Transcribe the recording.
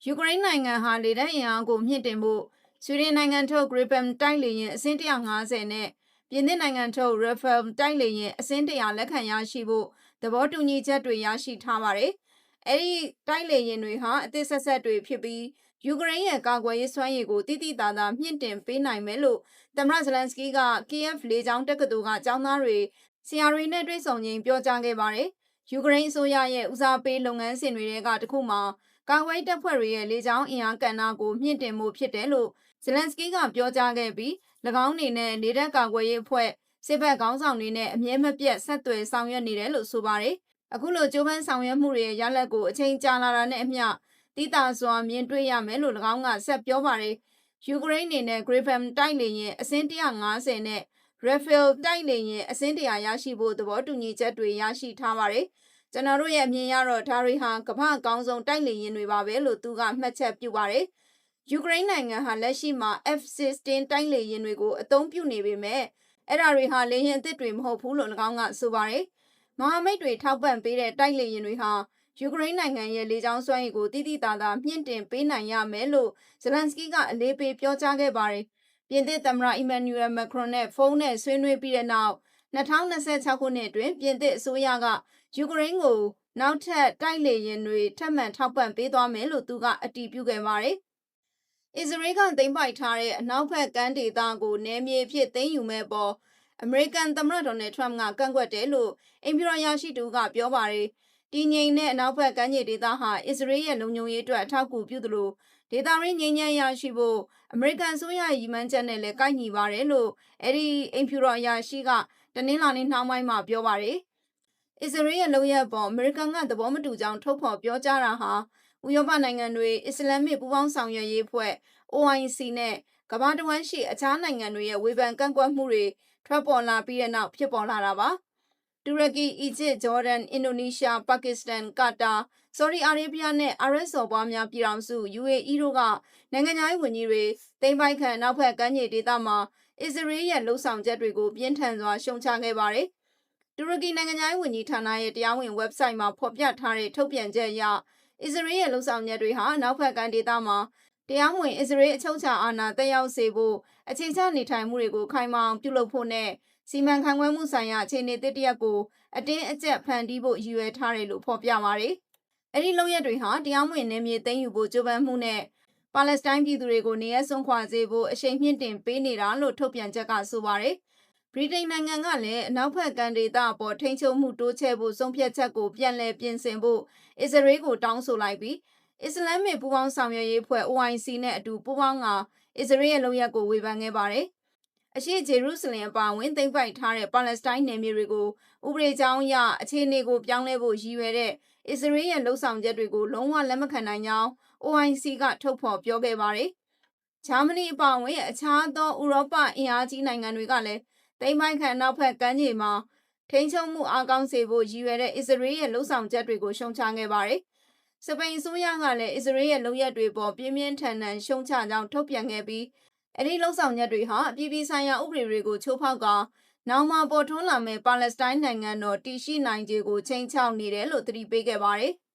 ယူကရိန်းနိုင်ငံဟာလေတပ်အင်အားကိုမြင့်တင်ဖို့ဆွီဒင်နိုင်ငံထုတ် Gripen တိုက်လေယာဉ်အစင်း150နဲ့ပြင်သစ်နိုင်ငံထုတ် Rafale တိုက်လေယာဉ်အစင်း100လက်ခံရရှိဖို့သဘောတူညီချက်တွေရရှိထားပါတယ်။အဲဒီတိုက်လေယာဉ်တွေဟာအသစ်ဆက်ဆက်တွေဖြစ်ပြီးယူကရိန်းရဲ့ကာကွယ်ရေးစွမ်းရည်ကိုတိတိတသာမြင့်တင်ပေးနိုင်မယ်လို့သမ္မတဇလန်စကီးက Kiev လေကြောင်းတက္ကသိုလ်ကကျောင်းသားတွေဆရာတွေနဲ့တွေ့ဆုံချိန်ပြောကြားခဲ့ပါတယ်။ယူကရိန်းအစိုးရရဲ့ဦးစားပေးလုပ်ငန်းစဉ်တွေကတခုမှာကာကွယ်တပ်ဖွဲ့တွေရဲ့လေကြောင်းအင်အားကဏ္ဍကိုမြင့်တင်မှုဖြစ်တယ်လို့ဇလန်စကီးကပြောကြားခဲ့ပြီး၎င်းအနေနဲ့လေတပ်ကာကွယ်ရေးအဖွဲ့စစ်ဘက်ခေါင်းဆောင်တွေနဲ့အမြဲမပြတ်ဆက်သွယ်ဆောင်ရွက်နေတယ်လို့ဆိုပါတယ်။အခုလိုကြိုးပမ်းဆောင်ရွက်မှုတွေရဲ့ရလဒ်ကိုအချိန်ကြာလာတာနဲ့အမျှတိကျစွာမြင်တွေ့ရမယ်လို့၎င်းကဆက်ပြောပါတယ်။ယူကရိန်းအနေနဲ့ Gripen တိုက်လေယာဉ်အစင်း150နဲ့ Rafale တိုက်လေယာဉ်အစင်း100ရရှိဖို့သဘောတူညီချက်တွေရရှိထားပါတယ်။ကျွန်တော်တို့ရဲ့အမြင်ရတော့ဒါတွေဟာကမ္ဘာ့အကောင်းဆုံးတိုက်လေယာဉ်တွေပါပဲလို့သူကမှတ်ချက်ပြုပါတယ်။ယူကရိန်းနိုင်ငံဟာလက်ရှိမှာ F-16 တိုက်လေယာဉ်တွေကိုအသုံးပြုနေပေမဲ့အဲ့ဒါတွေဟာလေယာဉ်အသစ်တွေမဟုတ်ဘူးလို့၎င်းကဆိုပါတယ်။မဟာမိတ်တွေထောက်ပံ့ပေးတဲ့တိုက်လေယာဉ်တွေဟာယူကရိန်းနိုင်ငံရဲ့လေကြောင်းစွမ်းရည်ကိုတိတိတသာမြင့်တင်ပေးနိုင်ရမယ်လို့ဇလန်စကီးကအလေးပေးပြောကြားခဲ့ပါတယ်။ပြင်သစ်သမ္မတအီမန်နျူရယ်မက်ခရွန်နဲ့ဖုန်းနဲ့ဆွေးနွေးပြီးတဲ့နောက်2026ခုနှစ်အတွင်းပြင်သစ်အစိုးရကယူကရိန်းကိုနောက်ထပ်တိုက်လေယာဉ်တွေထပ်မံထောက်ပံ့ပေးသွားမယ်လို့သူကအတည်ပြုခဲ့ပါတယ်။အစ္စရေးကသိမ်းပိုက်ထားတဲ့အနောက်ဘက်ကမ်းဒေသကိုနယ်မြေအဖြစ်သိမ်းယူမဲ့ပေါ်အမေရိကန်သမ္မတဒေါ်နယ်ထရမ့်ကကန့်ကွက်တယ်လို့အိမ်ဖြူတော်ရရှိသူကပြောပါတယ်။တည်ငြိမ်တဲ့အနောက်ဘက်ကမ်းခြေဒေသဟာအစ္စရေးရဲ့လုံခြုံရေးအတွက်အထောက်အကူပြုသလိုဒေသရင်းငြိမ်းချမ်းရရှိဖို့အမေရိကန်အစိုးရရည်မှန်းချက်နဲ့လည်းကိုက်ညီပါတယ်လို့အဲဒီအိမ်ဖြူတော်ရရှိကတနင်္လာနေ့နှောင်းပိုင်းမှာပြောပါတယ်။အစ္စရေးရဲ့လုပ်ရပ်ပေါ်အမေရိကန်ကသဘောမတူကြောင်းထုတ်ဖော်ပြောကြားတာဟာဥရောပနိုင်ငံတွေအစ္စလာမစ်ပူးပေါင်းဆောင်ရွက်ရေးအဖွဲ့ OIC နဲ့ကမ္ဘာတဝန်းရှိအခြားနိုင်ငံတွေရဲ့ဝေဖန်ကန့်ကွက်မှုတွေထွက်ပေါ်လာပြီးတဲ့နောက်ဖြစ်ပေါ်လာတာပါ။တူရကီ၊အီဂျစ်၊ဂျော်ဒန်၊အင်ဒိုနီးရှား၊ပါကစ္စတန်၊ကာတာ၊ဆော်ဒီအာရေဗျနဲ့အာရပ်စော်ဘွားများပြည်ထောင်စု UAE တို့ကနိုင်ငံခြားရေးဝန်ကြီးတွေသိမ်းပိုက်ခံနောက်ဘက်ကမ်းခြေဒေသမှာအစ္စရေးရဲ့လှုပ်ဆောင်ချက်တွေကိုပြင်းထန်စွာရှုံချခဲ့ပါတယ်။တူရကီနိုင်ငံခြားရေးဝန်ကြီးဌာနရဲ့တရားဝင် website မှာဖော်ပြထားတဲ့ထုတ်ပြန်ချက်အရအစ္စရေးရဲ့လှုပ်ဆောင်ချက်တွေဟာနောက်ဘက်ကမ်းဒေသမှာတရားဝင်အစ္စရေးအချုပ်အခြာအာဏာတက်ရောက်စေဖို့အခြေချနေထိုင်မှုတွေကိုခိုင်မာအောင်ပြုလုပ်ဖို့နဲ့စီမံခန့်ခွဲမှုဆိုင်ရာအခြေအနေသစ်တစ်ရပ်ကိုအတင်းအကျပ်ဖန်တီးဖို့ရည်ရွယ်ထားတယ်လို့ဖော်ပြပါတယ်။အဲဒီလုပ်ရက်တွေဟာတရားဝင်နယ်မြေသိမ်းယူဖို့ကြိုးပမ်းမှုနဲ့ပါလက်စတိုင်းပြည်သူတွေကိုနေရာစွန့်ခွာစေဖို့အရှိန်မြင့်တင်ပေးနေတာလို့ထုတ်ပြန်ချက်ကဆိုပါတယ်။ဗြိတိန်နိုင်ငံကလည်းအနောက်ဘက်ကမ်းဒေသအပေါ်ထိန်းချုပ်မှုတိုးချဲ့ဖို့ဆုံးဖြတ်ချက်ကိုပြန်လည်ပြင်ဆင်ဖို့အစ္စရေးကိုတောင်းဆိုလိုက်ပြီးအစ္စလာမစ်ပူးပေါင်းဆောင်ရွက်ရေးအဖွဲ့ OIC နဲ့အတူပူးပေါင်းကအစ္စရေးရဲ့လုပ်ရပ်ကိုဝေဖန်ခဲ့ပါတယ်။အရှေ့ဂျေရုဆလင်အပါအဝင်သိမ်းပိုက်ထားတဲ့ပါလက်စတိုင်းနယ်မြေတွေကိုဥပဒေကြောင်းအရအခြေအနေကိုပြောင်းလဲဖို့ရည်ရွယ်တဲ့အစ္စရေးရဲ့လှုပ်ဆောင်ချက်တွေကိုလုံးဝလက်မခံနိုင်ကြောင်း OIC ကထုတ်ဖော်ပြောခဲ့ပါတယ်။ဂျာမနီအပါအဝင်အခြားသောဥရောပအင်အားကြီးနိုင်ငံတွေကလည်းသိမ်းပိုက်ခံနောက်ဘက်ကမ်းခြေမှာထိန်းချုပ်မှုအားကောင်းစေဖို့ရည်ရွယ်တဲ့အစ္စရေးရဲ့လှုပ်ဆောင်ချက်တွေကိုရှုံချခဲ့ပါတယ်။စပိန်အစိုးရကလည်းအစ္စရေးရဲ့လုပ်ရပ်တွေပေါ်ပြင်းပြင်းထန်ထန်ရှုံချကြောင်းထုတ်ပြန်ခဲ့ပြီးအဲဒီလှုပ်ဆောင်ချက်တွေဟာအပြည်ပြည်ဆိုင်ရာဥပဒေတွေကိုချိုးဖောက်ကာနောင်မှာပေါ်ထွန်းလာမဲ့ပါလက်စတိုင်းနိုင်ငံတော်တည်ရှိနိုင်ခြေကိုချိန်ချောက်နေတယ်လို့သတိပေးခဲ့ပါတယ်။